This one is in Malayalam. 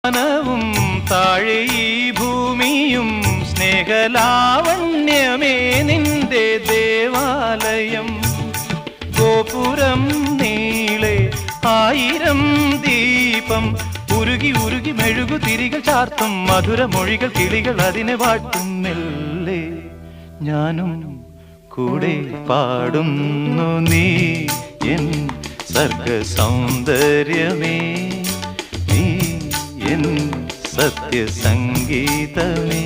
മനവും താഴെ ഈ ഭൂമിയും സ്നേഹലാവണ്യമേ നിന്റെ ദേവാലയം. ഗോപുരം നീളെ 1000 ദീപം ഉരുകി ഉരുകി മെഴുകു തിരികൾ ചാർത്തും മധുരമൊഴികൾ കിളികൾ അതിനെ വാട്ടും. മെല്ലെ ഞാനും കൂടെ പാടുന്നു നീ എൻ സർഗ സൗന്ദര്യമേ, നീ എൻ സത്യസംഗീതമേ.